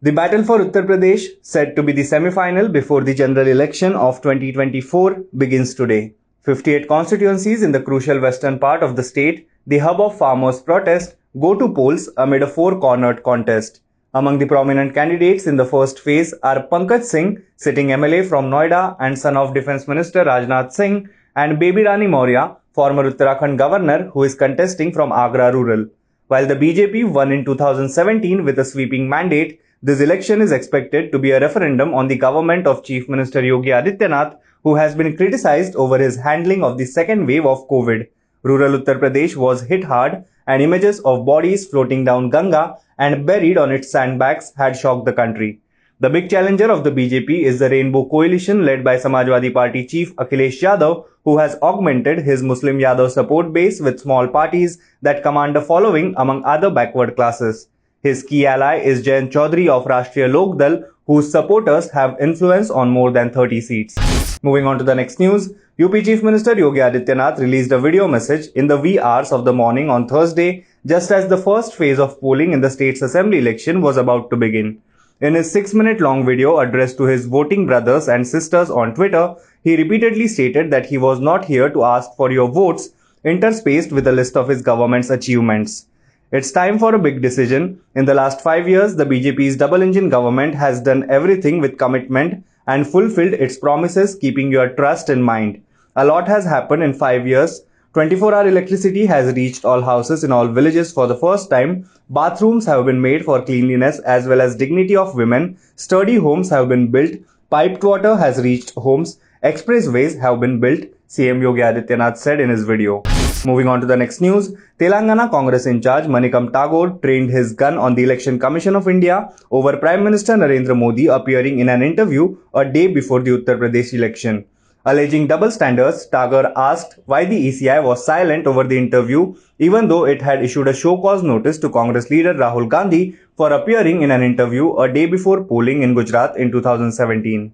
The battle for Uttar Pradesh, said to be the semi-final before the general election of 2024, begins today. 58 constituencies in the crucial western part of the state, the hub of farmers' protest, go to polls amid a four-cornered contest. Among the prominent candidates in the first phase are Pankaj Singh, sitting MLA from Noida and son of Defence Minister Rajnath Singh, and Baby Rani Maurya, former Uttarakhand governor who is contesting from Agra rural. While the BJP won in 2017 with a sweeping mandate, this election is expected to be a referendum on the government of Chief Minister Yogi Adityanath, who has been criticized over his handling of the second wave of COVID. Rural Uttar Pradesh was hit hard, and images of bodies floating down Ganga and buried on its sandbags had shocked the country. The big challenger of the BJP is the Rainbow Coalition led by Samajwadi Party chief Akhilesh Yadav, who has augmented his Muslim Yadav support base with small parties that command a following among other backward classes. His key ally is Jayant Chaudhary of Rashtriya Lok Dal, whose supporters have influence on more than 30 seats. Moving on to the next news, UP Chief Minister Yogi Adityanath released a video message in the wee hours of the morning on Thursday, just as the first phase of polling in the state's assembly election was about to begin. In his 6-minute long video addressed to his voting brothers and sisters on Twitter, he repeatedly stated that he was not here to ask for your votes, interspaced with a list of his government's achievements. It's time for a big decision. In the last 5 years, the BJP's double-engine government has done everything with commitment and fulfilled its promises, keeping your trust in mind. A lot has happened in 5 years. 24-hour electricity has reached all houses in all villages for the first time. Bathrooms have been made for cleanliness as well as dignity of women. Sturdy homes have been built. Piped water has reached homes. Expressways have been built, CM Yogi Adityanath said in his video. Moving on to the next news, Telangana Congress in charge Manickam Tagore trained his gun on the Election Commission of India over Prime Minister Narendra Modi appearing in an interview a day before the Uttar Pradesh election. Alleging double standards, Tagore asked why the ECI was silent over the interview even though it had issued a show-cause notice to Congress leader Rahul Gandhi for appearing in an interview a day before polling in Gujarat in 2017.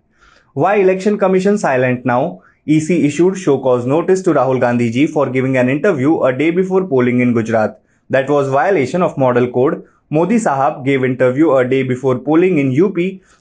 Why Election Commission silent now? EC issued show-cause notice to Rahul Gandhi ji for giving an interview a day before polling in Gujarat. That was violation of Model Code. Modi Sahab gave interview a day before polling in UP.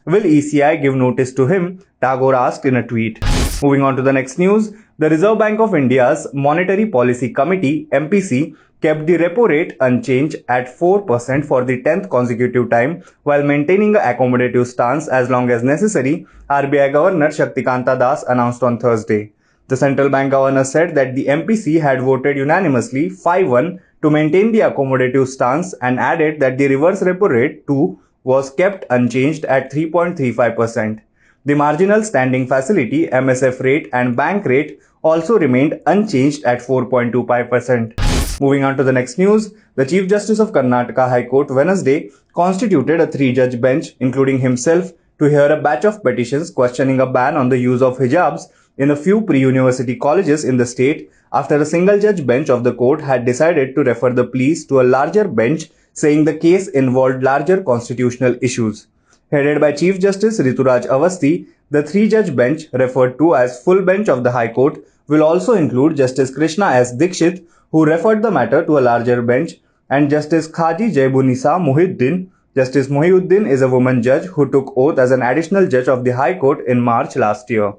Will ECI give notice to him? Tagore asked in a tweet. Moving on to the next news, the Reserve Bank of India's Monetary Policy Committee (MPC) kept the repo rate unchanged at 4% for the 10th consecutive time while maintaining an accommodative stance as long as necessary, RBI Governor Shaktikanta Das announced on Thursday. The central bank governor said that the MPC had voted unanimously 5-1 to maintain the accommodative stance and added that the reverse repo rate too was kept unchanged at 3.35%. The marginal standing facility MSF rate and bank rate also remained unchanged at 4.25%. Moving on to the next news, the Chief Justice of Karnataka High Court Wednesday constituted a 3-judge bench, including himself, to hear a batch of petitions questioning a ban on the use of hijabs in a few pre-university colleges in the state after a single-judge bench of the court had decided to refer the pleas to a larger bench, saying the case involved larger constitutional issues. Headed by Chief Justice Rituraj Avasthi, the 3-judge bench, referred to as full bench of the High Court, will also include Justice Krishna S. Dikshit, who referred the matter to a larger bench, and Justice Khaji Jaibunisa Muhyiddin. Justice Muhyiddin is a woman judge who took oath as an additional judge of the High Court in March last year.